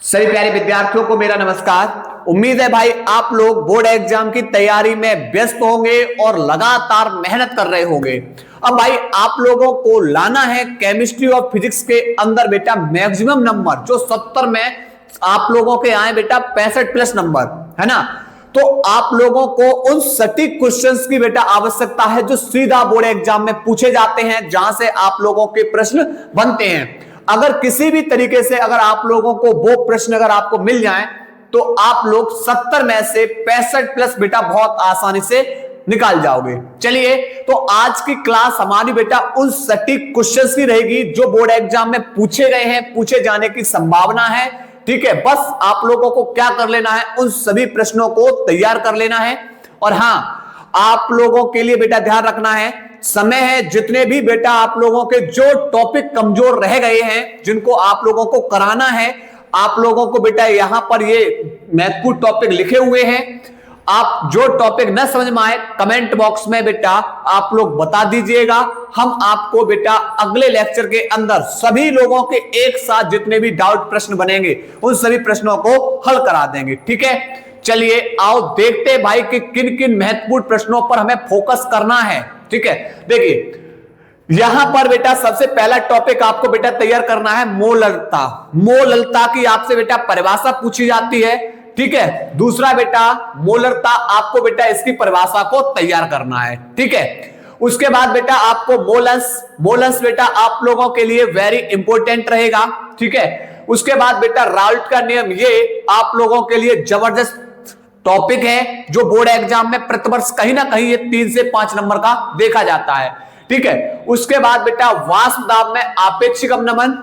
सभी प्यारे विद्यार्थियों को मेरा नमस्कार। उम्मीद है भाई आप लोग बोर्ड एग्जाम की तैयारी में व्यस्त होंगे और लगातार मेहनत कर रहे होंगे। अब भाई आप लोगों को लाना है केमिस्ट्री और फिजिक्स के अंदर बेटा मैक्सिमम नंबर, जो 70 में आप लोगों के आए बेटा 65 प्लस नंबर, है ना। तो आप लोगों को उन सटीक क्वेश्चंस की बेटा आवश्यकता है जो सीधा बोर्ड एग्जाम में पूछे जाते हैं, जहां से आप लोगों के प्रश्न बनते हैं। अगर किसी भी तरीके से अगर आप लोगों को वो प्रश्न अगर आपको मिल जाए तो आप लोग 70 में से 65 प्लस बेटा बहुत आसानी से निकाल जाओगे। चलिए, तो आज की क्लास हमारी बेटा उन सटीक क्वेश्चंस की रहेगी जो बोर्ड एग्जाम में पूछे गए हैं, पूछे जाने की संभावना है। ठीक है, बस आप लोगों को क्या कर लेना है, उन सभी प्रश्नों को तैयार कर लेना है। और हां, आप लोगों के लिए बेटा ध्यान रखना है, समय है, जितने भी बेटा आप लोगों के जो टॉपिक कमजोर रह गए हैं, जिनको आप लोगों को कराना है, आप लोगों को बेटा यहां पर ये महत्वपूर्ण टॉपिक लिखे हुए हैं। आप जो टॉपिक न समझ में आए कमेंट बॉक्स में बेटा आप लोग बता दीजिएगा। हम आपको बेटा अगले लेक्चर के अंदर सभी लोगों के एक साथ जितने भी डाउट प्रश्न बनेंगे उन सभी प्रश्नों को हल करा देंगे। ठीक है, चलिए आओ देखते हैं भाई कि किन किन महत्वपूर्ण प्रश्नों पर हमें फोकस करना है। ठीक है, देखिए यहां पर बेटा सबसे पहला टॉपिक आपको बेटा तैयार करना है मोलरता। मोलरता की आपसे बेटा परिभाषा पूछी जाती है। ठीक है, दूसरा बेटा मोलरता, आपको बेटा इसकी परिभाषा को तैयार करना है। ठीक है, उसके बाद बेटा आपको मोलस बेटा आप लोगों के लिए वेरी इंपॉर्टेंट रहेगा। ठीक है, उसके बाद बेटा राउल्ट का नियम, ये आप लोगों के लिए जबरदस्त टॉपिक है जो बोर्ड एग्जाम में प्रतिवर्ष कहीं ना कहीं ये 3 से 5 नंबर का देखा जाता है। ठीक है, उसके बाद बेटा वाष्प दाब में आपेक्षिक अवनमन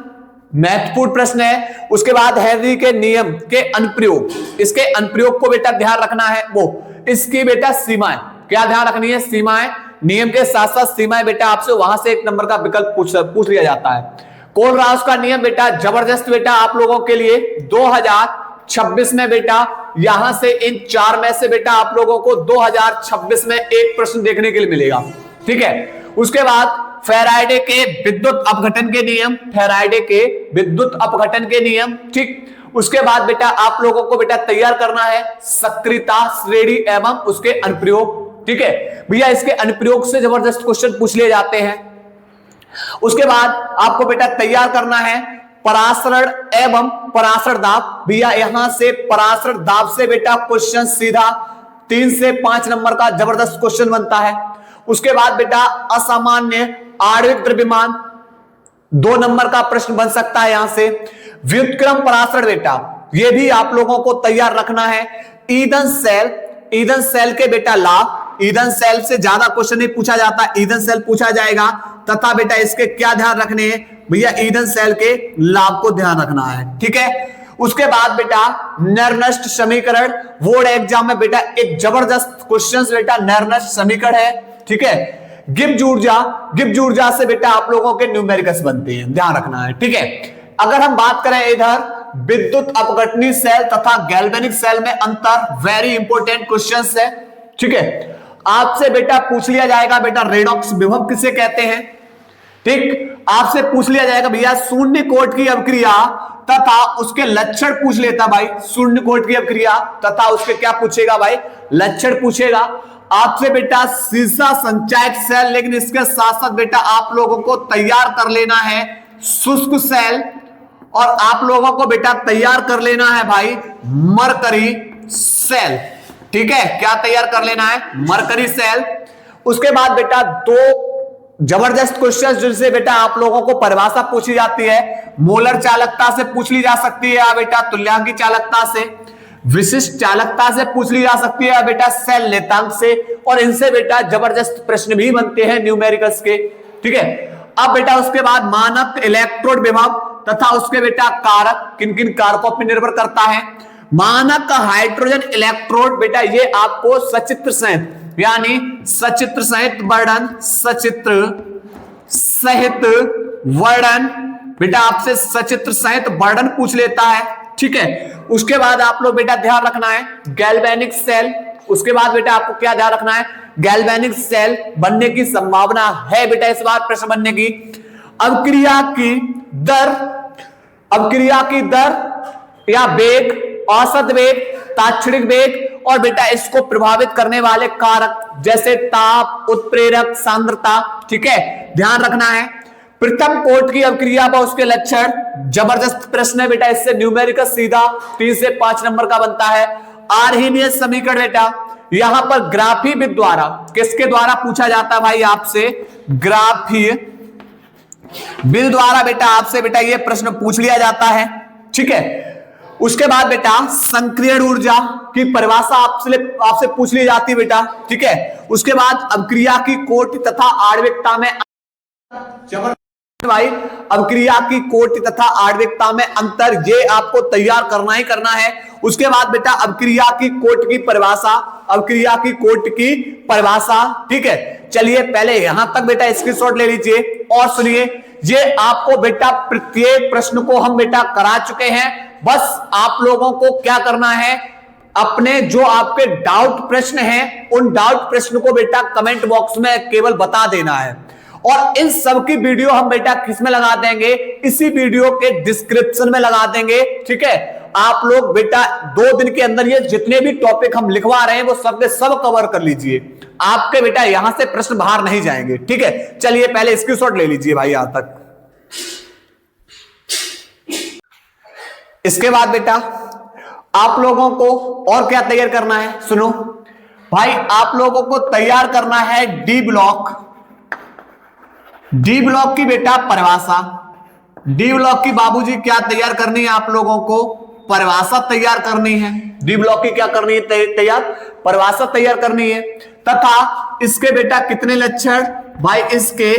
महत्वपूर्ण प्रश्न है। उसके बाद हेनरी के नियम के अनुप्रयोग, इसके अनुप्रयोग को बेटा ध्यान रखना है। वो इसकी बेटा सीमाएं क्या ध्यान रखनी है, सीमाएं, नियम के साथ साथ सीमाएं बेटा आपसे वहां से 1 नंबर का विकल्प पूछ लिया जाता है। कोलराउस का नियम बेटा जबरदस्त बेटा आप लोगों के लिए 2026 में बेटा यहां से इन 4 में से बेटा आप लोगों को 2026 में एक प्रश्न देखने के लिए मिलेगा। ठीक है, उसके बाद फैराडे के विद्युत अपघटन के नियम, फैराडे के विद्युत अपघटन के नियम। ठीक, उसके बाद बेटा आप लोगों को बेटा तैयार करना है सक्रियता श्रेणी एवं उसके अनुप्रयोग। ठीक है भैया, इसके अनुप्रयोग से जबरदस्त क्वेश्चन पूछ लिए जाते हैं। उसके बाद आपको बेटा तैयार करना है परासरण एवं परासरण दाब। भैया यहां से परासरण दाब से बेटा क्वेश्चन सीधा 3 से 5 नंबर का जबरदस्त क्वेश्चन बनता है। उसके बाद बेटा असामान्य आणविक द्रव्यमान 2 नंबर का प्रश्न बन सकता है यहां से। व्युत्क्रम परासरण बेटा ये भी आप लोगों को तैयार रखना है। ईंधन सेल के बेटा लाभ, ईंधन सेल से ज्यादा क्वेश्चन नहीं पूछा जाता, ईंधन सेल पूछा जाएगा। तथा बेटा इसके क्या ध्यान रखने हैं भैया, ईंधन सेल के लाभ को ध्यान रखना है। ठीक है, उसके बाद बेटा निर्नष्ट समीकरण, बोर्ड एग्जाम में बेटा एक जबरदस्त क्वेश्चन बेटा निर्नष्ट समीकरण है। ठीक है, गिब्स ऊर्जा से बेटा आप लोगों के न्यूमेरिकल्स बनते हैं, ध्यान रखना है। ठीक है, अगर हम बात करें इधर विद्युत अपघटनी सेल तथा गैल्वेनिक सेल में अंतर, वेरी इंपॉर्टेंट क्वेश्चंस है। ठीक है, आपसे बेटा पूछ लिया जाएगा बेटा रेडॉक्स विभव किसे कहते हैं। ठीक, आपसे पूछ लिया जाएगा भैया शून्य कोट की अवक्रिया तथा उसके लक्षण पूछ लेता भाई, शून्य कोट की अवक्रिया तथा उसके क्या पूछेगा भाई, लक्षण पूछेगा। आपसे बेटा सीसा संचायक सेल, लेकिन इसके साथ साथ बेटा आप लोगों को तैयार कर लेना है शुष्क सेल, और आप लोगों को बेटा तैयार कर लेना है भाई मरकरी सेल। ठीक है, क्या तैयार कर लेना है, मरकरी सेल। उसके बाद बेटा 2 जबरदस्त क्वेश्चन जिनसे बेटा आप लोगों को परिभाषा पूछी जाती है, मोलर चालकता से पूछ ली जा सकती है या बेटा तुल्यांकी चालकता से, विशिष्ट चालकता से पूछ ली जा सकती है बेटा सेल नेतांक से, और इनसे बेटा जबरदस्त प्रश्न भी बनते हैं न्यूमेरिकल्स के। ठीक है, अब बेटा उसके बाद मानक इलेक्ट्रोड विभव तथा उसके बेटा कारक, किन किन कारकों पर निर्भर करता है। मानक का हाइड्रोजन इलेक्ट्रोड बेटा ये आपको सचित्र सहित यानी सचित्र सहित वर्णन, सचित्र सहित वर्णन बेटा आपसे सचित्र सहित वर्णन पूछ लेता है। ठीक है, उसके बाद आप लोग बेटा ध्यान रखना है गैल्वेनिक सेल। उसके बाद बेटा आपको क्या ध्यान रखना है, गैल्वेनिक सेल बनने की संभावना है बेटा इस बार प्रश्न बनने की। अवक्रिया की दर या वेग, औसत वेग, तात्क्षणिक वेग, और बेटा इसको प्रभावित करने वाले कारक जैसे ताप, उत्प्रेरक, सांद्रता। ठीक है, ध्यान रखना है। प्रथम कोट की अवक्रिया व उसके लक्षण, जबरदस्त प्रश्न है बेटा, इससे न्यूमेरिकल सीधा 3 से 5 नंबर का बनता है। आर्हीनियस समीकरण बेटा यहां पर ग्राफी विद द्वारा, किसके द्वारा पूछा जाता है भाई आपसे, ग्राफी विद द्वारा बेटा आपसे बेटा ये प्रश्न पूछ लिया जाता है। ठीक है, उसके बाद बेटा संक्रियण ऊर्जा की परिभाषा आपसे पूछ ली जाती है बेटा। ठीक है, उसके बाद अवक्रिया की कोटि तथा आणविकता में, जबरदस्त भाई, अवक्रिया की कोटि तथा आणविकता में अंतर, ये आपको तैयार करना ही करना है। उसके बाद बेटा अवक्रिया की कोटि की परिभाषा, अवक्रिया की कोटि की परिभाषा। ठीक है, चलिए पहले यहां तक बेटा स्क्रीनशॉट ले लीजिए और सुनिए। ये आपको बेटा प्रत्येक प्रश्न को हम बेटा करा चुके हैं। बस आप लोगों को क्या करना है, अपने जो आपके डाउट प्रश्न हैं उन डाउट प्रश्न को बेटा कमेंट बॉक्स में केवल बता देना है। और इन सब की वीडियो हम बेटा किस में लगा देंगे, इसी वीडियो के डिस्क्रिप्शन में लगा देंगे। ठीक है, आप लोग बेटा 2 दिन के अंदर ये जितने भी टॉपिक हम लिखवा रहे हैं वो सब के सब कवर कर लीजिए। आपके बेटा यहां से प्रश्न बाहर नहीं जाएंगे। ठीक है, चलिए पहले स्क्रीनशॉट ले लीजिए भाई यहां तक। इसके बाद बेटा आप लोगों को और क्या तैयार करना है, सुनो भाई, आप लोगों को तैयार करना है डी ब्लॉक। डी ब्लॉक की बेटा परिभाषा, डी ब्लॉक की बाबूजी क्या तैयार करनी है, आप लोगों को परिभाषा तैयार करनी है। डी ब्लॉक की क्या करनी है, तैयार परिभाषा तैयार करनी है। तथा इसके बेटा कितने लक्षण, भाई इसके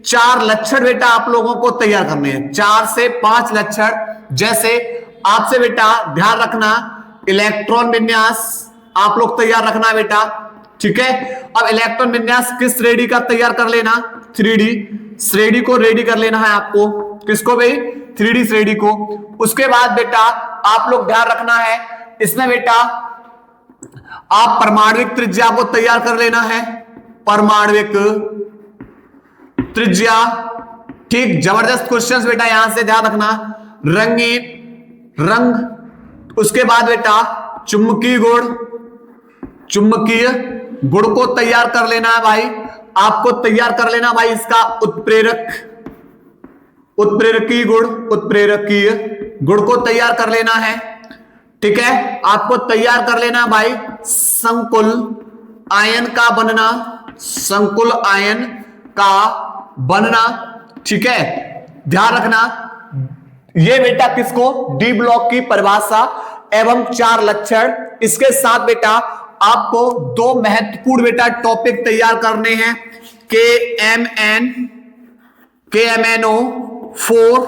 4 लक्षण बेटा आप लोगों को तैयार करने हैं, 4 से 5 लक्षण। जैसे आपसे बेटा ध्यान रखना, इलेक्ट्रॉन विन्यास आप लोग तैयार रखना बेटा। ठीक है, अब इलेक्ट्रॉन विन्यास किस श्रेणी का तैयार कर लेना, 3D श्रेणी को रेडी कर लेना है आपको। किसको भाई, 3D श्रेणी को। उसके बाद बेटा आप लोग ध्यान रखना है, इसमें बेटा आप परमाणुविक त्रिज्या को तैयार कर लेना है, परमाणुविक त्रिज्या। ठीक, जबरदस्त क्वेश्चंस बेटा यहां से ध्यान रखना। रंगीन रंग, उसके बाद बेटा चुंबकीय गुण, चुंबकीय गुण को तैयार कर लेना है भाई, आपको तैयार कर लेना भाई इसका उत्प्रेरक, उत्प्रेरकीय गुण, उत्प्रेरकीय गुण को तैयार कर लेना है। ठीक है, आपको तैयार कर लेना भाई संकुल आयन का बनना, संकुल आयन का बनना। ठीक है, ध्यान रखना ये बेटा किसको, डी ब्लॉक की परिभाषा एवं 4 लक्षण। इसके साथ बेटा आपको 2 महत्वपूर्ण बेटा टॉपिक तैयार करने हैं, KMnO4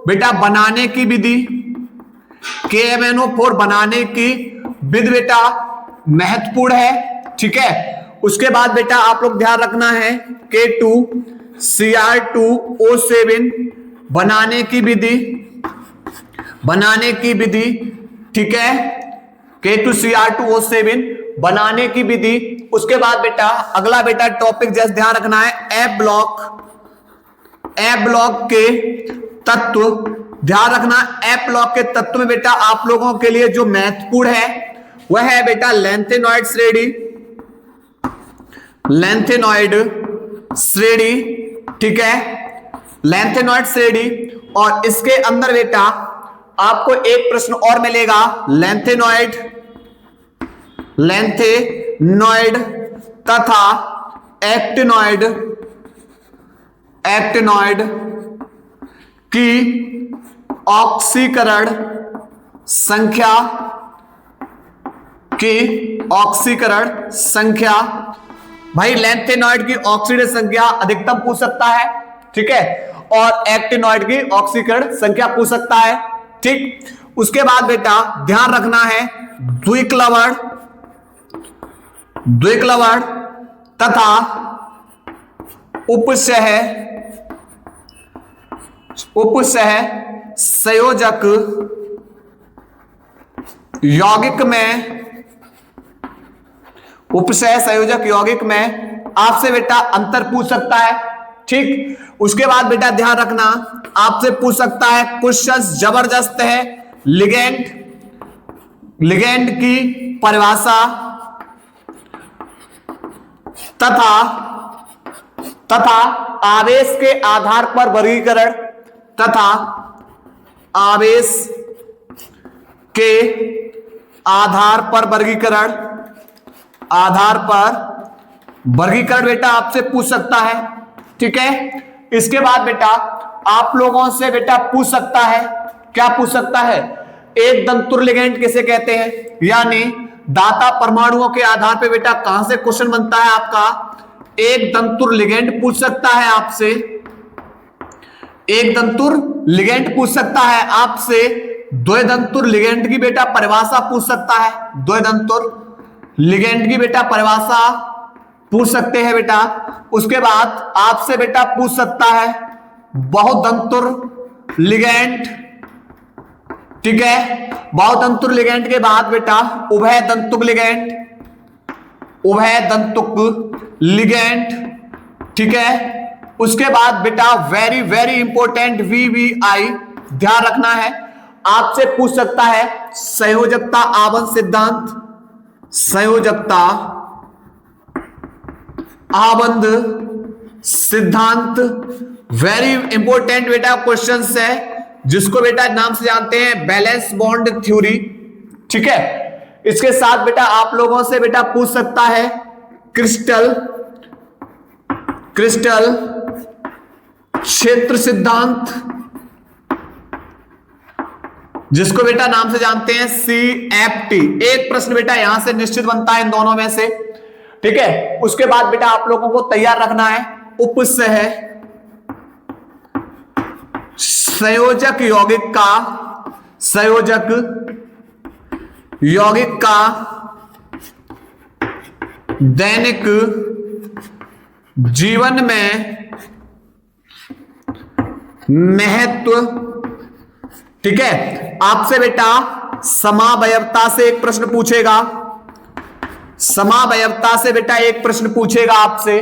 बेटा बनाने की विधि, KMnO4 बनाने की विधि बेटा महत्वपूर्ण है। ठीक है, उसके बाद बेटा आप लोग ध्यान रखना है K2Cr2O7 बनाने की विधि, बनाने की विधि। ठीक है, K2Cr2O7 बनाने की विधि। उसके बाद बेटा अगला बेटा टॉपिक जैसे ध्यान रखना है ए ब्लॉक, ए ब्लॉक के तत्व। ध्यान रखना ए ब्लॉक के तत्व में बेटा आप लोगों के लिए जो महत्वपूर्ण है वह है बेटा लेंथेनॉइड श्रेणी, लेंथेनॉइड श्रेणी। ठीक है, लेंथेनॉइड श्रेणी। और इसके अंदर बेटा आपको एक प्रश्न और मिलेगा, लेंथेनॉइड, लेंथेनॉइड तथा एक्टिनॉइड, एक्टिनॉइड की ऑक्सीकरण संख्या, की ऑक्सीकरण संख्या। भाई लेंथेनॉइड की ऑक्सीकरण संख्या अधिकतम पूछ सकता है। ठीक है, और एक्टिनॉइड की ऑक्सीकरण संख्या पूछ सकता है। ठीक, उसके बाद बेटा ध्यान रखना है द्विक्लवण, द्विक्लवण तथा उपसह, उपसह संयोजक यौगिक में, उपसह संयोजक यौगिक में आपसे बेटा अंतर पूछ सकता है। ठीक, उसके बाद बेटा ध्यान रखना आपसे पूछ सकता है क्वेश्चन जबरदस्त है, लिगेंड की परिभाषा तथा आवेश के आधार पर वर्गीकरण तथा आवेश के आधार पर वर्गीकरण बेटा आपसे पूछ सकता है। ठीक है, इसके बाद बेटा आप लोगों से बेटा पूछ सकता है, क्या पूछ सकता है, एक दंतुर लिगेंड किसे कहते हैं, यानी दाता परमाणुओं के आधार पे बेटा कहां से क्वेश्चन बनता है आपका, एक दंतुर लिगेंड पूछ सकता है आपसे, एक दंतुर लिगेंड पूछ सकता है आपसे, द्वैदंतुर लिगेंड की बेटा परिभाषा पूछ सकता है, द्वैदंतुर लिगेंड की बेटा परिभाषा पूछ सकते हैं बेटा। उसके बाद आपसे बेटा पूछ सकता है बहुदंतुर लिगेंड। ठीक है, बहुदंतुर लिगेंड के बाद बेटा उभय दंतुक लिगेंड। ठीक है, उसके बाद बेटा वेरी वेरी इंपॉर्टेंट VVI ध्यान रखना है, आपसे पूछ सकता है संयोजकता आबंध सिद्धांत, वेरी इंपॉर्टेंट बेटा क्वेश्चन है, जिसको बेटा नाम से जानते हैं बैलेंस बॉन्ड थ्योरी। ठीक है, इसके साथ बेटा आप लोगों से बेटा पूछ सकता है क्रिस्टल क्षेत्र सिद्धांत, जिसको बेटा नाम से जानते हैं CFT। एक प्रश्न बेटा यहां से निश्चित बनता है इन दोनों में से। ठीक है, उसके बाद बेटा आप लोगों को तैयार रखना है उपसह संयोजक यौगिक का दैनिक जीवन में महत्व। ठीक है, आपसे बेटा समावयवता से एक प्रश्न पूछेगा, समावयवता से बेटा एक प्रश्न पूछेगा आपसे।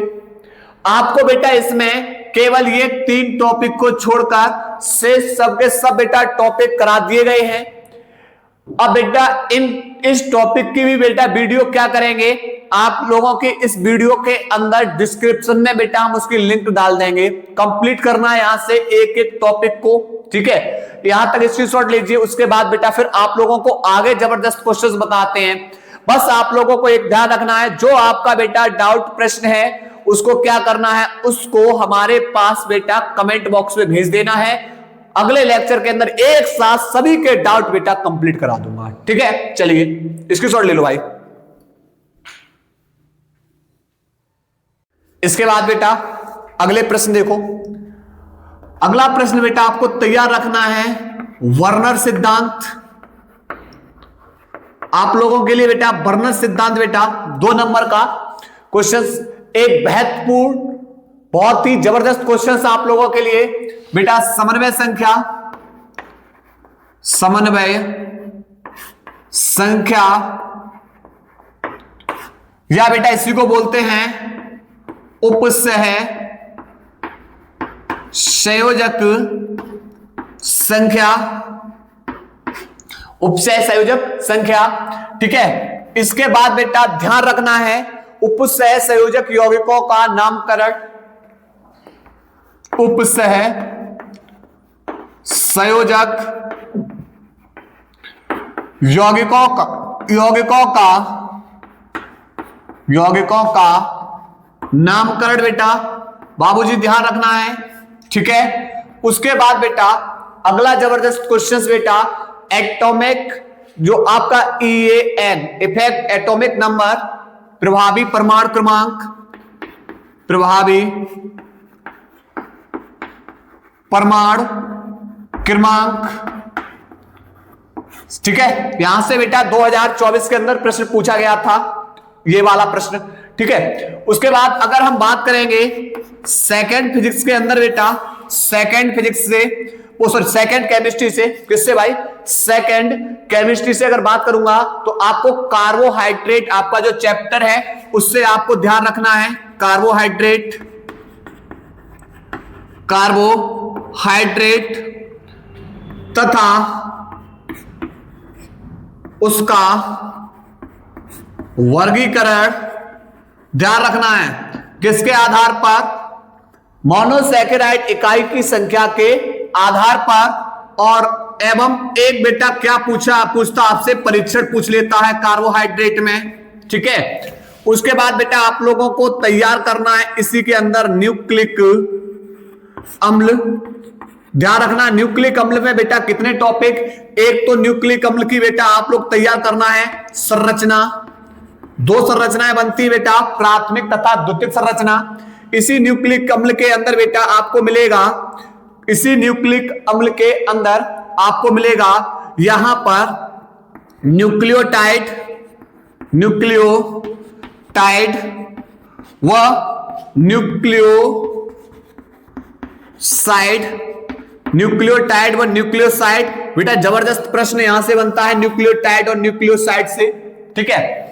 आपको बेटा इसमें केवल ये 3 टॉपिक को छोड़कर से सबके सब बेटा टॉपिक करा दिए गए हैं। अब बेटा इस टॉपिक की भी बेटा वीडियो क्या करेंगे, आप लोगों के इस वीडियो के अंदर डिस्क्रिप्शन में बेटा हम उसकी लिंक डाल देंगे। कंप्लीट करना है यहां से एक एक टॉपिक को। ठीक है, यहां तक स्क्रीनशॉट लीजिए, उसके बाद बेटा फिर आप लोगों को आगे जबरदस्त क्वेश्चंस बताते हैं। बस आप लोगों को एक ध्यान रखना है, जो आपका बेटा डाउट प्रश्न है उसको क्या करना है, उसको हमारे पास बेटा कमेंट बॉक्स में भेज देना है। अगले लेक्चर के अंदर एक साथ सभी के डाउट बेटा कंप्लीट करा दूंगा। ठीक है, चलिए स्क्रीनशॉट ले लो भाई। इसके बाद बेटा अगले प्रश्न देखो। अगला प्रश्न बेटा आपको तैयार रखना है वर्नर सिद्धांत। आप लोगों के लिए बेटा वर्नर सिद्धांत बेटा 2 नंबर का क्वेश्चन, एक महत्वपूर्ण बहुत ही जबरदस्त क्वेश्चन आप लोगों के लिए बेटा। समन्वय संख्या या बेटा इसी को बोलते हैं उपसह संयोजक संख्या, उपसह संयोजक संख्या। ठीक है, इसके बाद बेटा ध्यान रखना है उपसह संयोजक यौगिकों का नामकरण, उपसह संयोजक यौगिकों का नामकरण बेटा बाबूजी ध्यान रखना है। ठीक है, उसके बाद बेटा अगला जबरदस्त क्वेश्चन बेटा एटॉमिक, जो आपका EAN इफेक्ट एटॉमिक नंबर, प्रभावी परमाणु क्रमांक, प्रभावी परमाणु क्रमांक। ठीक है, यहां से बेटा 2024 के अंदर प्रश्न पूछा गया था ये वाला प्रश्न। ठीक है, उसके बाद अगर हम बात करेंगे सेकंड फिजिक्स के अंदर बेटा, सेकंड फिजिक्स से सेकंड केमिस्ट्री से, किससे भाई, सेकंड केमिस्ट्री से अगर बात करूंगा तो आपको कार्बोहाइड्रेट, आपका जो चैप्टर है उससे आपको ध्यान रखना है कार्बोहाइड्रेट उसका वर्गीकरण ध्यान रखना है किसके आधार पर, मोनोसैकेराइड इकाई की संख्या के आधार पर, और एवं एक बेटा क्या पूछता आपसे, परीक्षण पूछ लेता है कार्बोहाइड्रेट में, ठीक है। उसके बाद बेटा आप लोगों को तैयार करना है इसी के अंदर न्यूक्लिक अम्ल। ध्यान रखना न्यूक्लिक अम्ल में बेटा कितने टॉपिक, एक तो न्यूक्लिक अम्ल की बेटा आप लोग तैयार करना है संरचना, दो संरचनाएं बनती है बेटा, प्राथमिक तथा द्वितीयक संरचना। इसी न्यूक्लिक अम्ल के अंदर बेटा आपको मिलेगा, इसी न्यूक्लिक अम्ल के अंदर आपको मिलेगा यहां पर न्यूक्लियोटाइड, न्यूक्लियोटाइड व न्यूक्लियोसाइड, न्यूक्लियोटाइड व न्यूक्लियोसाइड। बेटा जबरदस्त प्रश्न यहां से बनता है न्यूक्लियोटाइड और न्यूक्लियोसाइड से, ठीक है।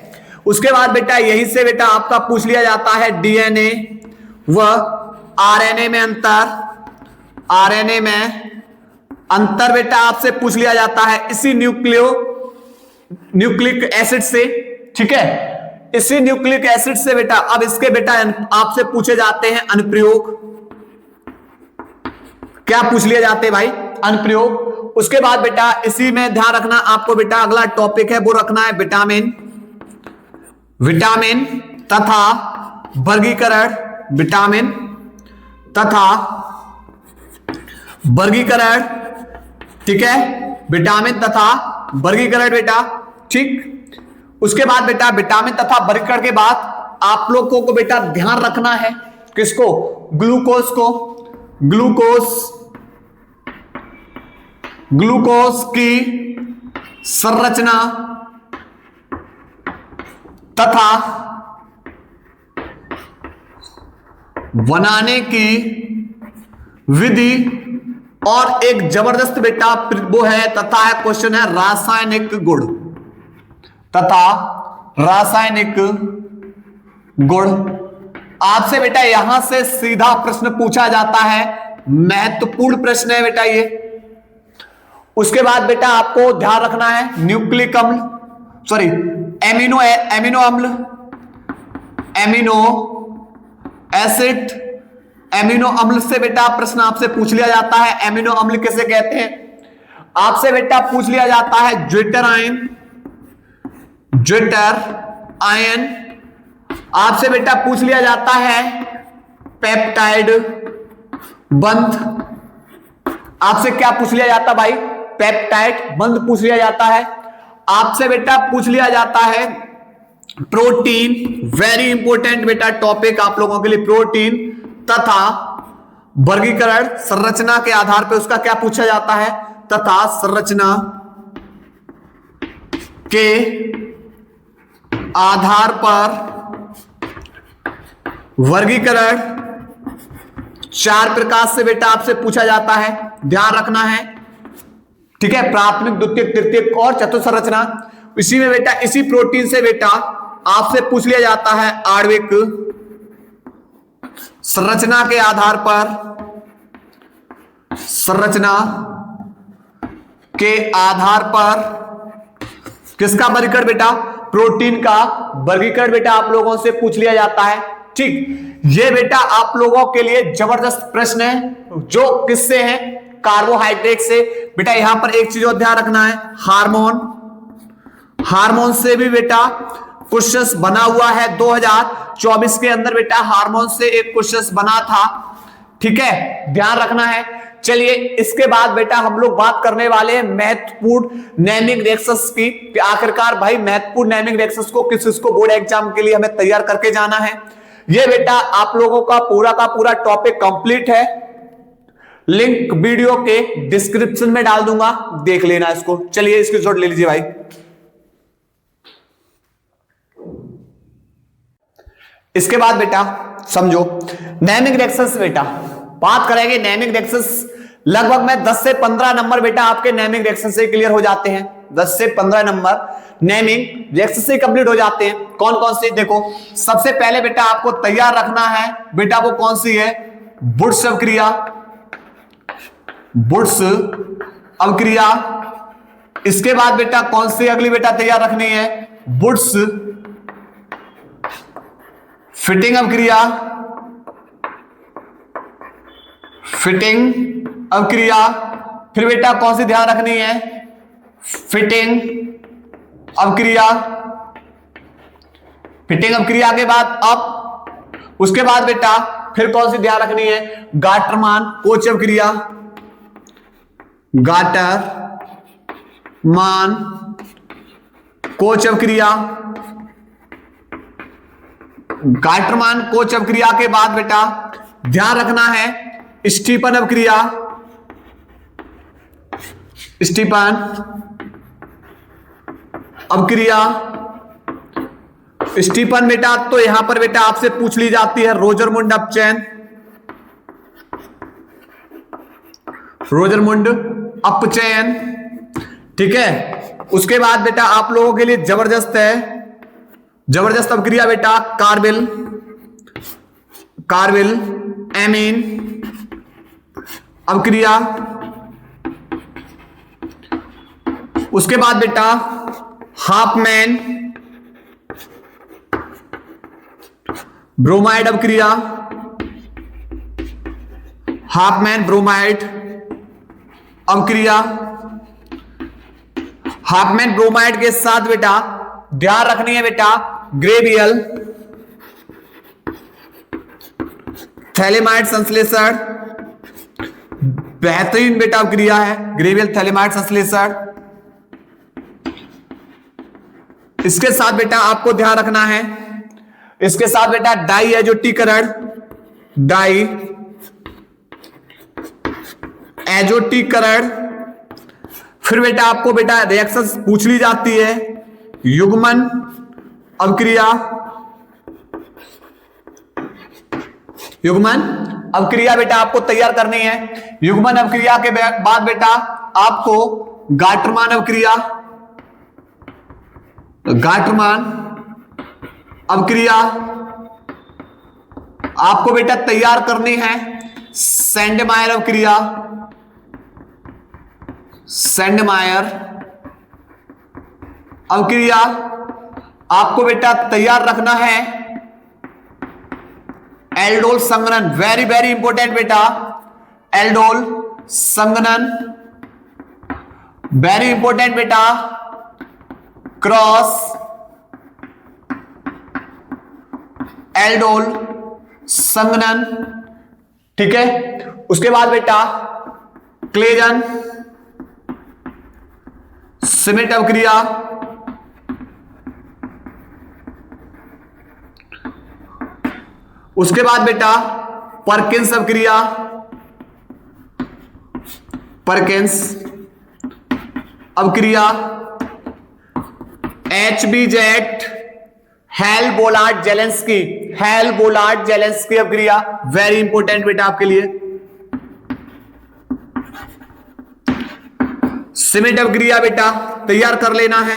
उसके बाद बेटा यहीं से बेटा आपका पूछ लिया जाता है डीएनए व आरएनए में अंतर, आरएनए में अंतर बेटा आपसे पूछ लिया जाता है इसी न्यूक्लिक एसिड से, ठीक है, इसी न्यूक्लिक एसिड से बेटा। अब इसके बेटा आपसे पूछे जाते हैं अनुप्रयोग, क्या पूछ लिए जाते हैं भाई, अनुप्रयोग। उसके बाद बेटा इसी में ध्यान रखना आपको बेटा अगला टॉपिक है वो रखना है विटामिन, विटामिन तथा वर्गीकरण, विटामिन तथा वर्गीकरण, ठीक है, विटामिन तथा वर्गीकरण बेटा, ठीक। उसके बाद बेटा विटामिन तथा वर्गीकरण के बाद आप लोगों को बेटा ध्यान रखना है किसको, ग्लूकोज को, ग्लूकोज की संरचना तथा बनाने की विधि, और एक जबरदस्त बेटा वो है तथा है क्वेश्चन है रासायनिक गुण तथा रासायनिक गुण। आपसे बेटा यहां से सीधा प्रश्न पूछा जाता है, महत्वपूर्ण प्रश्न है बेटा ये। उसके बाद बेटा आपको ध्यान रखना है न्यूक्लिक अम्ल, सॉरी एमिनो अम्ल, एमिनो एसिड, एमिनो अम्ल से बेटा प्रश्न आपसे पूछ लिया जाता है, एमिनो अम्ल किसे कहते हैं। आपसे बेटा पूछ लिया जाता है ज्विटर आयन, ज्विटर आयन। आपसे बेटा पूछ लिया जाता है पेप्टाइड बंध। आपसे क्या पूछ लिया जाता भाई, पेप्टाइड बंध पूछ लिया जाता है। आपसे बेटा पूछ लिया जाता है प्रोटीन, वेरी इंपॉर्टेंट बेटा टॉपिक आप लोगों के लिए, प्रोटीन तथा वर्गीकरण, संरचना के आधार पर उसका क्या पूछा जाता है, तथा संरचना के आधार पर वर्गीकरण चार प्रकार से बेटा आपसे पूछा जाता है, ध्यान रखना है, ठीक है, प्राथमिक, द्वितीयक, तृतीयक और चतुर्थ संरचना। इसी में बेटा इसी प्रोटीन से बेटा आपसे पूछ लिया जाता है आणविक संरचना के आधार पर, संरचना के आधार पर किसका वर्गीकरण बेटा, प्रोटीन का वर्गीकरण बेटा आप लोगों से पूछ लिया जाता है, ठीक। ये बेटा आप लोगों के लिए जबरदस्त प्रश्न है जो किससे है, कार्बोहाइड्रेट से। बेटा यहां पर एक चीज और ध्यान रखना है, हार्मोन, हार्मोन से भी बेटा क्वेश्चन बना हुआ है 2024 के अंदर बेटा, हार्मोन से एक क्वेश्चन बना था, ठीक है, ध्यान रखना है। चलिए इसके बाद बेटा हम लोग बात करने वाले हैं महत्वपूर्ण नेमिंग रिएक्शंस की, कि आखिरकार भाई महत्वपूर्ण नेमिंग रिएक्शंस को किसको बोर्ड एग्जाम के लिए हमें तैयार करके जाना है। ये बेटा आप लोगों का पूरा टॉपिक कंप्लीट है, लिंक वीडियो के डिस्क्रिप्शन में डाल दूंगा, देख लेना इसको। चलिए इसकी स्क्रीनशॉट ले लीजिए भाई। इसके बाद बेटा समझो नेमिंग रिएक्शंस, बेटा बात करेंगे नेमिंग रिएक्शंस। लगभग में 10 से 15 नंबर बेटा आपके नेमिंग रिएक्शन से क्लियर हो जाते हैं, 10 से 15 नंबर नेमिंग रिएक्शन से कंप्लीट हो जाते हैं। कौन कौन से, देखो सबसे पहले बेटा आपको तैयार रखना है बेटा, वो कौन सी है, वुड्स अवक्रिया, वुड्स अवक्रिया इसके बाद बेटा कौन सी अगली बेटा तैयार रखनी है? वुड्स फिटिंग अवक्रिया, फिटिंग अवक्रिया। फिर बेटा कौन सी ध्यान रखनी है? फिटिंग अवक्रिया। फिटिंग अवक्रिया के बाद अब उसके बाद बेटा फिर कौन सी ध्यान रखनी है? गाटरमान कोच अवक्रिया, गाटर मान कोच अवक्रिया। गाटरमान कोच अवक्रिया के बाद बेटा ध्यान रखना है स्टीफन अवक्रिया, स्टीफन अवक्रिया। स्टीफन बेटा तो यहां पर बेटा आपसे पूछ ली जाती है रोजरमुंड अपचयन, रोजरमुंड अपचयन। ठीक है, उसके बाद बेटा आप लोगों के लिए जबरदस्त है, जबरदस्त अवक्रिया बेटा कार्बिल, कार्बिल एमीन अवक्रिया। उसके बाद बेटा हाफमैन ब्रोमाइड अवक्रिया, हाफमैन ब्रोमाइड अवक्रिया। हाफमैन ब्रोमाइड के साथ बेटा ध्यान रखनी है बेटा ग्रेवियल थैलेमाइड संश्लेषण, बेहतरीन बेटा अवक्रिया है ग्रेवियल थैलेमाइड संश्लेषण। इसके साथ बेटा आपको ध्यान रखना है, इसके साथ बेटा डाई एजोटीकरण, डाई एजोटीकरण। फिर बेटा आपको बेटा रिएक्शंस पूछ ली जाती है युग्मन अवक्रिया, युग्मन अवक्रिया बेटा आपको तैयार करनी है। युग्मन अवक्रिया के बाद बेटा आपको गाटरमान अवक्रिया, गाटरमान अवक्रिया आपको बेटा तैयार करनी है। सैंडमायर अवक्रिया, सैंडमायर अवक्रिया आपको बेटा तैयार रखना है। एल्डोल संघनन, वेरी वेरी इंपॉर्टेंट बेटा, एल्डोल संघनन वेरी इंपॉर्टेंट बेटा, क्रॉस एल्डोल संघनन। ठीक है, उसके बाद बेटा क्लेजन सिमेट अवक्रिया, उसके बाद बेटा परकिंस अवक्रिया, परकिंस अवक्रिया। HBZ Hell Volhard Zelinsky, Hell Volhard Zelinsky अवक्रिया वेरी इंपॉर्टेंट बेटा आपके लिए। सिमेट अवक्रिया बेटा तैयार कर लेना है,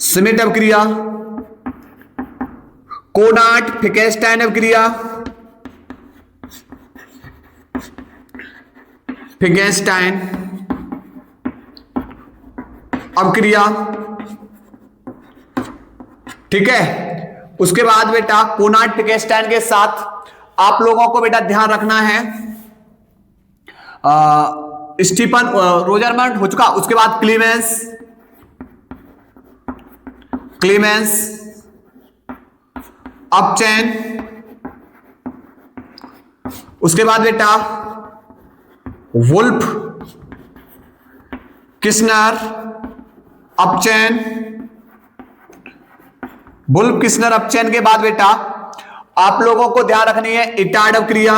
सिमेट अवक्रिया। कोनाट फिकेस्टाइन अवक्रिया, फिकेस्टाइन अवक्रिया। ठीक है, उसके बाद बेटा कोनाट फिकेस्टाइन के साथ आप लोगों को बेटा ध्यान रखना है स्टीफन रोजरमंड हो चुका, उसके बाद क्लीमेंस, क्लीमेंस अपचैन। उसके बाद बेटा वुल्फ किस्नर अपचैन, वुल्फ किस्नर अपचैन के बाद बेटा आप लोगों को ध्यान रखनी है इटार्ड अवक्रिया,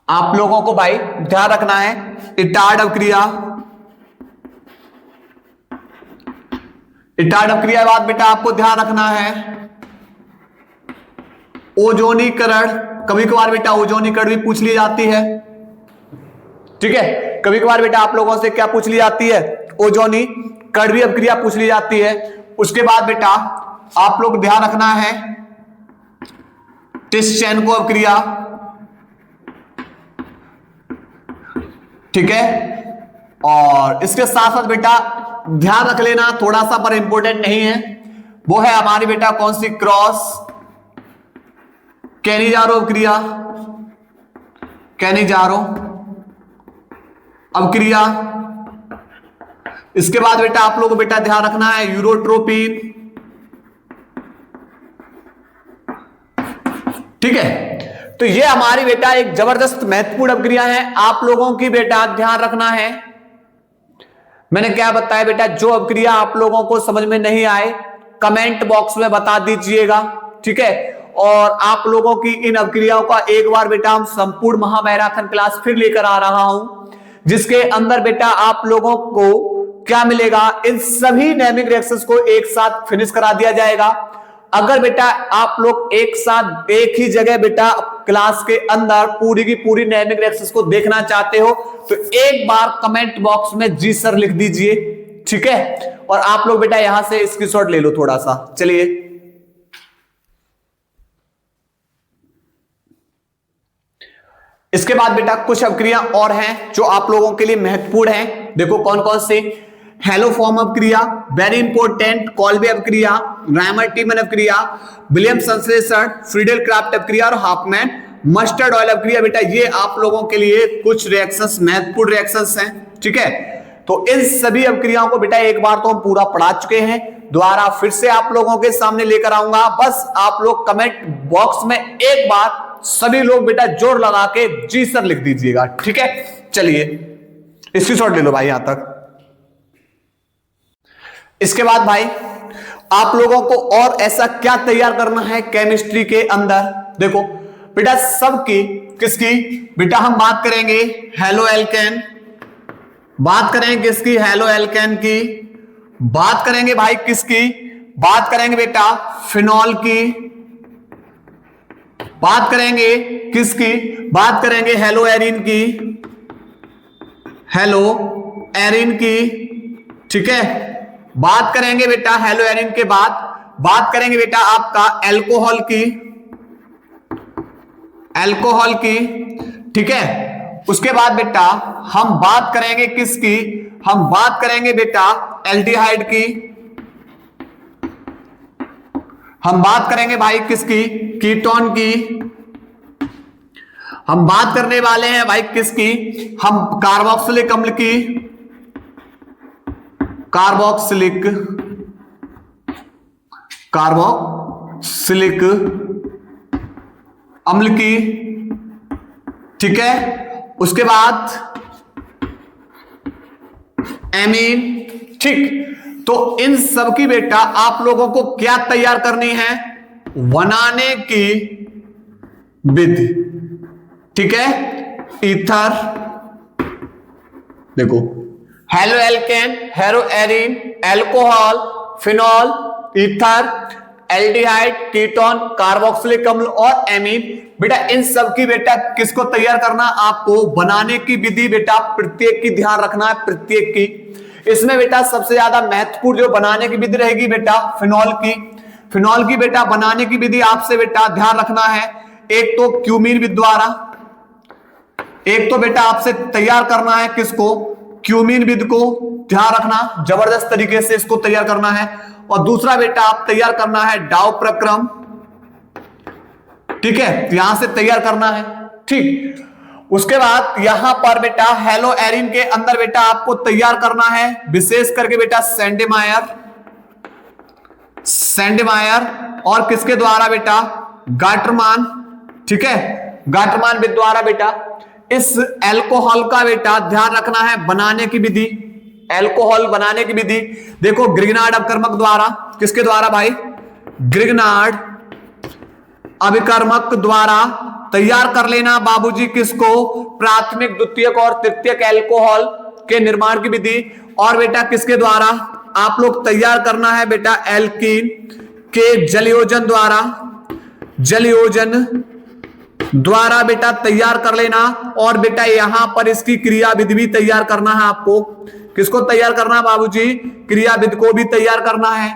आप लोगों को भाई ध्यान रखना है इटार्ड अवक्रिया। इटार्ड अवक्रिया के बाद बेटा आपको ध्यान रखना है ओजोनीकरण, कभी कभार बेटा ओजोनीकरण भी पूछ ली जाती है। ठीक है, कभी कभार बेटा आप लोगों से क्या पूछ ली जाती है? ओजोनीकरण भी अवक्रिया पूछ ली जाती है। उसके बाद बेटा आप लोग ध्यान रखना है टिस्चेन्को अवक्रिया, ठीक है। और इसके साथ साथ बेटा ध्यान रख लेना, थोड़ा सा पर इंपॉर्टेंट नहीं है, वो है हमारी बेटा कौन सी, क्रॉस कैनिजारो अवक्रिया, कैनिजारो अवक्रिया। इसके बाद बेटा आप लोगों को बेटा ध्यान रखना है यूरोट्रोपिन, ठीक है। तो ये हमारी बेटा एक जबरदस्त महत्वपूर्ण अवक्रिया है, आप लोगों की बेटा ध्यान रखना है। मैंने क्या बताया बेटा, जो अवक्रिया आप लोगों को समझ में नहीं आए कमेंट बॉक्स में बता दीजिएगा, ठीक है। और आप लोगों की इन अवक्रियाओं का एक बार बेटा हम संपूर्ण महामैराथन क्लास फिर लेकर आ रहा हूं, जिसके अंदर बेटा आप लोगों को क्या मिलेगा, इन सभी नेमिक रिएक्शंस को एक साथ फिनिश करा दिया जाएगा। अगर बेटा आप लोग एक साथ एक ही जगह बेटा क्लास के अंदर पूरी की पूरी नेमिक रिएक्शंस को देखना चाहते हो तो एक बार कमेंट बॉक्स में जी सर लिख दीजिए, ठीक है। और आप लोग बेटा यहां से स्क्रीनशॉट ले लो थोड़ा सा। चलिए इसके बाद बेटा कुछ अवक्रिया और हैं जो आप लोगों के लिए महत्वपूर्ण हैं। देखो कौन कौन से, haloform अवक्रिया, very important, Kolbe अवक्रिया, Reimer टीमन अवक्रिया, William संश्लेषण, फ्रीडेल क्राफ्ट अवक्रिया और हाफमैन मस्टर्ड ऑयल अवक्रिया। बेटा ये आप लोगों के लिए कुछ रिएक्शंस, महत्वपूर्ण रिएक्शंस हैं, ठीक है। तो इन सभी अवक्रियाओं को बेटा एक बार तो हम पूरा पढ़ा चुके हैं, दोबारा फिर से आप लोगों के सामने लेकर आऊंगा। बस आप लोग कमेंट बॉक्स में एक बार सभी लोग बेटा जोर लगा के जी सर लिख दीजिएगा, ठीक है। चलिए स्क्रीनशॉट ले लो भाई यहां तक। इसके बाद भाई आप लोगों को और ऐसा क्या तैयार करना है केमिस्ट्री के अंदर, देखो बेटा सबकी किसकी, बेटा हम बात करेंगे हेलो एल्केन, बात करेंगे किसकी, हेलो एल्केन की, बात करेंगे भाई किसकी, बात करेंगे बेटा फिनॉल की, बात करेंगे किसकी, बात करेंगे हेलो एरिन की, हेलो एरिन की, ठीक है। बात करेंगे बेटा हेलो एरिन के बाद बात करेंगे बेटा आपका अल्कोहल की, अल्कोहल की, ठीक है। उसके बाद बेटा हम बात करेंगे किसकी, हम बात करेंगे बेटा एल्डिहाइड की, हम बात करेंगे भाई किसकी, कीटोन की, हम बात करने वाले हैं भाई किसकी, हम कार्बोक्सिलिक अम्ल की, कार्बोक्सिलिक अम्ल की, ठीक है। उसके बाद एमीन, ठीक। तो इन सब की बेटा आप लोगों को क्या तैयार करनी है, बनाने की विधि, ठीक है। ईथर, देखो halo alkane, hello Erin, alcohol, phenol, ether, aldehyde, ketone, carboxylic अम्ल और एमीन। बेटा इन सब की बेटा किसको तैयार करना, आपको बनाने की विधि बेटा प्रत्येक की ध्यान रखना है, प्रत्येक की। इसमें बेटा सबसे ज्यादा महत्वपूर्ण जो बनाने की विधि रहेगी बेटा फिनॉल की, फिनॉल की बेटा बनाने की विधि आपसे बेटा ध्यान रखना है, एक तो क्यूमीन विधि द्वारा, एक तो बेटा आपसे तैयार करना है किसको, क्यूमीन विधि को ध्यान रखना, जबरदस्त तरीके से इसको तैयार करना है। और दूसरा बेटा आप तैयार करना है डाउ प्रक्रम, ठीक है, यहां से तैयार करना है, ठीक। उसके बाद यहां पर बेटा हेलो एरिन के अंदर बेटा आपको तैयार करना है विशेष करके बेटा सैंडेमायर, सैंडेमायर और किसके द्वारा बेटा, गाटरमान, ठीक है, गाटरमान विधि द्वारा बेटा इस अल्कोहल का बेटा ध्यान रखना है बनाने की विधि, अल्कोहल बनाने की विधि। देखो ग्रिग्नार्ड अभिकर्मक द्वारा, किसके द्वारा भाई, ग्रिग्नार्ड अभिकर्मक द्वारा तैयार कर लेना बाबूजी किसको, प्राथमिक द्वितीयक और तृतीयक अल्कोहल के निर्माण की विधि। और बेटा किसके द्वारा आप लोग तैयार करना है बेटा, एल्कीन के जलयोजन द्वारा, जलयोजन द्वारा बेटा तैयार कर लेना। और बेटा यहां पर इसकी क्रिया विधि भी तैयार करना है आपको, किसको तैयार करना है बाबूजी, क्रिया विधि को भी तैयार करना है।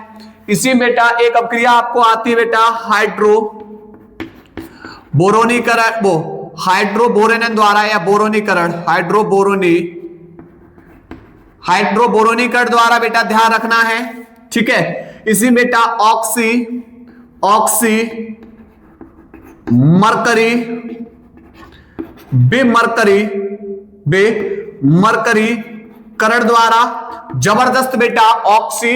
इसी बेटा एक अपक्रिया आपको आती है बेटा हाइड्रो बोरोनीकरण, वो हाइड्रोबोरेन द्वारा या बोरोनीकरण, हाइड्रोबोरोनीकरण द्वारा बेटा ध्यान रखना है। ठीक है, इसी बेटा ऑक्सी मरकरी बेमरकरी करण द्वारा, जबरदस्त बेटा ऑक्सी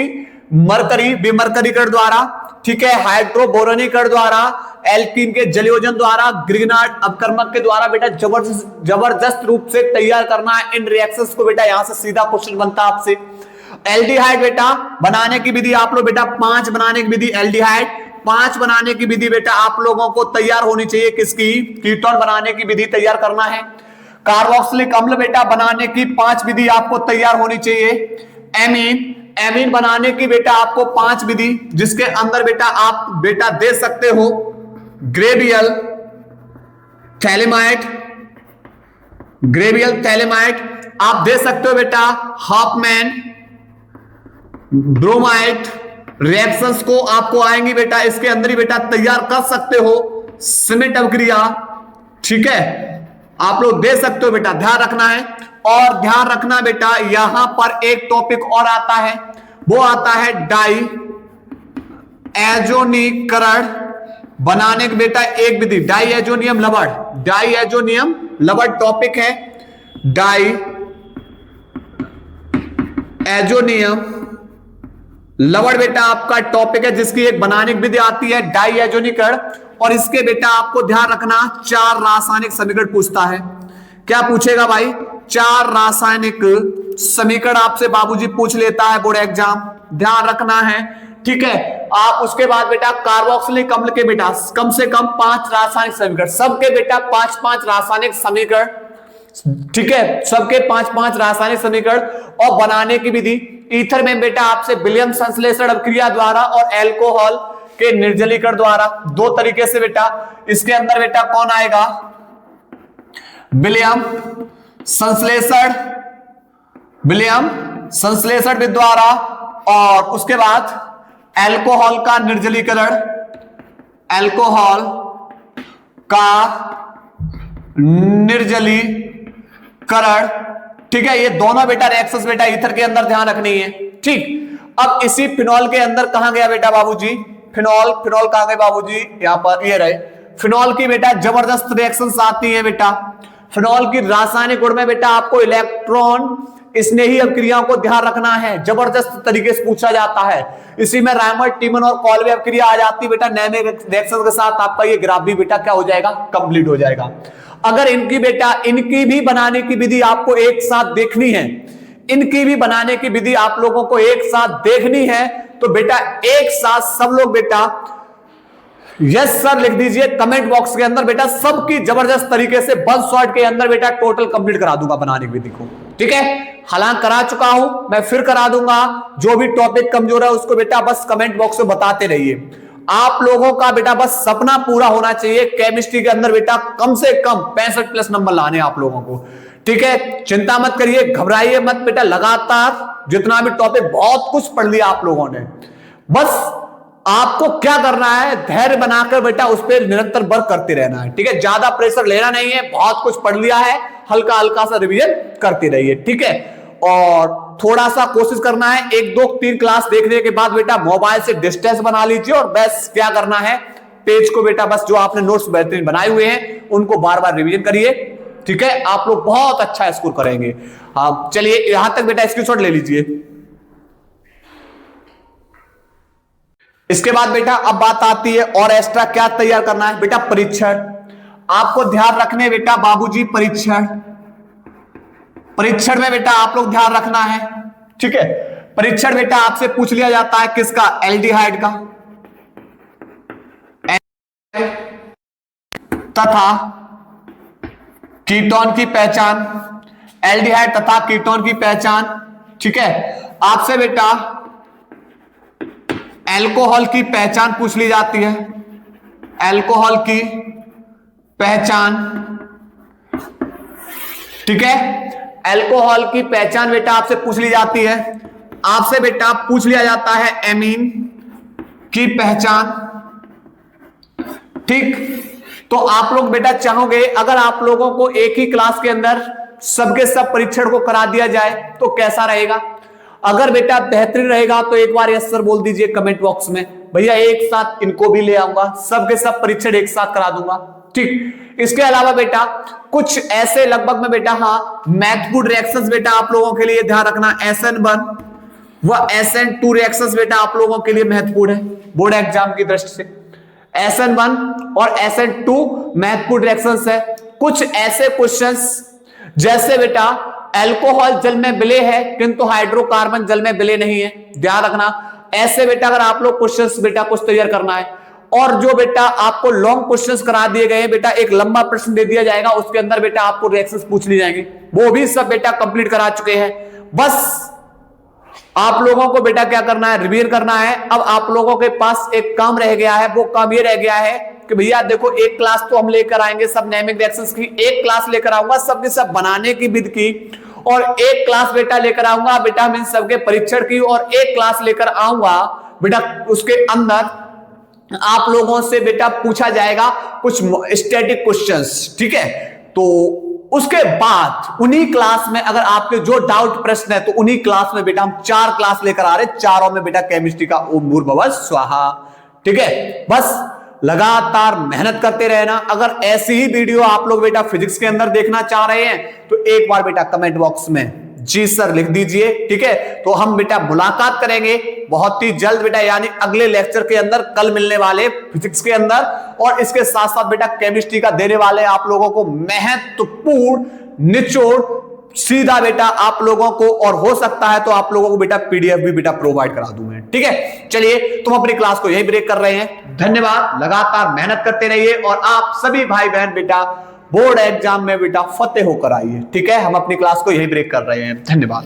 मरकरी बेमरकरीकरण द्वारा। ठीक है, हाइड्रोबोरोनीकरण द्वारा, एल्कीन के जलयोजन द्वारा, ग्रिग्नार्ड अपकर्मक के द्वारा बेटा जबरदस्त रूप से तैयार करना है इन रिएक्शंस को। बेटा यहां से सीधा क्वेश्चन बनता है आपसे। एल्डिहाइड बेटा बनाने की विधि आप लोग बेटा 5 बनाने की विधि, एल्डिहाइड 5 बनाने की विधि बेटा आप लोगों को तैयार होनी चाहिए। किसकी? कीटोन बनाने की विधि तैयार करना है। कार्बोक्सिलिक अम्ल बेटा बनाने की 5 विधि आपको तैयार होनी चाहिए। एमीन बनाने की बेटा आपको 5 विधि, जिसके अंदर बेटा आप बेटा दे सकते हो ग्रेवियल थैलेमाइड, आप दे सकते हो बेटा हॉफमैन ब्रोमाइड। रिएक्शंस को आपको आएंगी बेटा इसके अंदर ही बेटा तैयार कर सकते हो। सीमेंट अभिक्रिया, ठीक है, आप लोग दे सकते हो बेटा, ध्यान रखना है। और ध्यान रखना बेटा यहां पर एक टॉपिक और आता है, वो आता है डाई एजोनीकरण बनाने की बेटा एक विधि, डाई एजोनियम लवण टॉपिक है। डाई एजोनियम लवण बेटा आपका टॉपिक है, जिसकी एक बनाने की विधि आती है डाई एजोनीकरण। और इसके बेटा आपको ध्यान रखना 4 रासायनिक समीकरण पूछता है। क्या पूछेगा भाई? 4 रासायनिक समीकरण आपसे बाबूजी पूछ लेता है बोर्ड एग्जाम, ध्यान रखना है। ठीक है, आप उसके बाद बेटा कार्बोक्सिलिक अम्ल के बेटा कम से कम 5 रासायनिक समीकरण, सबके बेटा 5-5 रासायनिक समीकरण, ठीक है, सबके 5-5 रासायनिक समीकरण और बनाने की विधि। ईथर में बेटा आपसे विलियम संश्लेषण अभिक्रिया द्वारा और अल्कोहल के निर्जलीकरण द्वारा, 2 तरीके से बेटा। इसके अंदर बेटा कौन आएगा? विलियम संश्लेषण द्वारा, और उसके बाद अल्कोहल का निर्जलीकरण, ठीक है, ये दोनों बेटा रिएक्शंस बेटा ईथर के अंदर ध्यान रखनी है। ठीक, अब इसी फिनॉल के अंदर कहां गया बेटा बाबूजी? फिनॉल कहां गए बाबूजी? यहां पर ये रहे। फिनॉल की बेटा जबरदस्त रिएक्शंस आती हैं बेटा। फिनॉल की रासायनिक गुण में बेटा आपको इलेक्ट्रॉन स्नेही अभिक्रियाओं को ध्यान रखना है, जबरदस्त तरीके से पूछा जाता है। इसी में रायमंड, टीमन और कॉल्वे अभिक्रिया आ जाती है बेटा। नैमे रिएक्शन के साथ आपका ये ग्राफ भी बेटा क्या हो जाएगा? कंप्लीट हो जाएगा। अगर इनकी भी बनाने की विधि आपको एक साथ देखनी है, इनकी भी बनाने की विधि आप लोगों को एक साथ देखनी है, तो बेटा एक साथ सब लोग बेटा यस सर लिख दीजिए कमेंट बॉक्स के अंदर बेटा। सबकी जबरदस्त तरीके से 1 शॉट के अंदर बेटा टोटल कंप्लीट करा दूंगा बनाने की विधि को। ठीक है, हालांकि करा चुका हूं, मैं फिर करा दूंगा। जो भी टॉपिक कमजोर है उसको बेटा बस कमेंट बॉक्स में बताते रहिए। आप लोगों का बेटा बस सपना पूरा होना चाहिए, केमिस्ट्री के अंदर बेटा कम से कम 65+ नंबर लाने आप लोगों को। ठीक है, चिंता मत करिए, घबराइए मत बेटा, लगातार जितना भी टॉपिक, बहुत कुछ पढ़ लिया आप लोगों ने। बस आपको क्या करना है, धैर्य बनाकर बेटा उस पर निरंतर वर्क करते रहना है। ठीक है, ज्यादा प्रेशर लेना नहीं है, बहुत कुछ पढ़ लिया है, हल्का हल्का सा रिवीजन करते रहिए। ठीक है, और थोड़ा सा कोशिश करना है 1, 2, 3 क्लास देखने के बाद बेटा मोबाइल से डिस्टेंस बना लीजिए, और बस क्या करना है, पेज को बेटा बस जो आपने नोट्स बेहतरीन बनाए हुए हैं उनको बार बार रिवीजन करिए। ठीक है, आप लोग बहुत अच्छा स्कोर करेंगे। हाँ चलिए, यहां तक बेटा स्क्रीनशॉट ले लीजिए। इसके बाद बेटा अब बात आती है और एक्स्ट्रा क्या तैयार करना है बेटा? परीक्षण। आपको ध्यान रखने बेटा बाबूजी परीक्षण में बेटा आप लोग ध्यान रखना है। ठीक है, परीक्षण बेटा आपसे पूछ लिया जाता है किसका? एल्डिहाइड का तथा कीटोन की पहचान, एल्डिहाइड तथा कीटोन की पहचान। ठीक है, आपसे बेटा अल्कोहल की पहचान पूछ ली जाती है, अल्कोहल की पहचान। ठीक है, अल्कोहल की पहचान बेटा आपसे पूछ ली जाती है। आपसे बेटा पूछ लिया जाता है एमीन की पहचान। ठीक, तो आप लोग बेटा चाहोगे अगर आप लोगों को एक ही क्लास के अंदर सबके सब परीक्षण को करा दिया जाए तो कैसा रहेगा? अगर बेटा बेहतरीन रहेगा तो एक बार यस सर बोल दीजिए कमेंट बॉक्स में, भैया एक साथ इनको भी ले आऊंगा, सबके सब परीक्षण एक साथ करा दूंगा। ठीक, इसके अलावा बेटा कुछ ऐसे लगभग में बेटा हाँ महत्वपूर्ण रिएक्शंस बेटा आप लोगों के लिए ध्यान रखना, SN1 व SN2 रिएक्शंस बेटा आप लोगों के लिए महत्वपूर्ण है बोर्ड एग्जाम की दृष्टि से। SN1 और SN2 महत्वपूर्ण रिएक्शंस है। कुछ ऐसे क्वेश्चंस जैसे बेटा अल्कोहल जल में विलय है किंतु हाइड्रोकार्बन जल में विलय नहीं है, ध्यान रखना। ऐसे बेटा अगर आप लोग क्वेश्चंस बेटा कुछ तैयार करना है, और जो बेटा आपको लॉन्ग क्वेश्चंस करा दिए गए बेटा एक लंबा प्रश्न दे दिया जाएगा, उसके अंदर बेटा आपको रिएक्शंस पूछ ली जाएंगे, वो भी सब बेटा कंप्लीट करा चुके हैं। बस आप लोगों को बेटा क्या करना है, रिवीजन करना है। अब आप लोगों के पास एक काम रह गया है, वो काम ये रह गया है कि भैया देखो एक क्लास तो हम लेकर आएंगे सब नेमिक रिएक्शंस की, एक क्लास लेकर आऊंगा सबके सब बनाने की विधि की, और एक क्लास बेटा लेकर आऊंगा बेटा मीन सबके परीक्षण की, और एक क्लास लेकर आऊंगा बेटा उसके अंदर आप लोगों से बेटा पूछा जाएगा कुछ स्टैटिक क्वेश्चंस, ठीक है। तो उसके बाद उन्हीं क्लास में अगर आपके जो डाउट प्रश्न है तो उन्हीं क्लास में बेटा हम 4 क्लास लेकर आ रहे, चारों में बेटा केमिस्ट्री का ओम भूर्भुवः स्वाहा, ठीक है। बस लगातार मेहनत करते रहना। अगर ऐसी ही वीडियो आप लोग बेटा फिजिक्स के अंदर देखना चाह रहे हैं तो एक बार बेटा कमेंट बॉक्स में जी सर लिख दीजिए, ठीक है। तो हम बेटा मुलाकात करेंगे बहुत ही जल्द बेटा, यानी अगले लेक्चर के अंदर, कल मिलने वाले फिजिक्स के अंदर, और इसके साथ साथ बेटा केमिस्ट्री का देने वाले आप लोगों को महत्वपूर्ण निचोड़ सीधा बेटा आप लोगों को, और हो सकता है तो आप लोगों को बेटा पीडीएफ भी बेटा प्रोवाइड करा दूं मैं, ठीक है। चलिए तुम अपनी क्लास को यही ब्रेक कर रहे हैं, धन्यवाद। लगातार मेहनत करते रहिए और आप सभी भाई बहन बेटा बोर्ड एग्जाम में बेटा फतेह होकर आइए, ठीक है। हम अपनी क्लास को यही ब्रेक कर रहे हैं, धन्यवाद।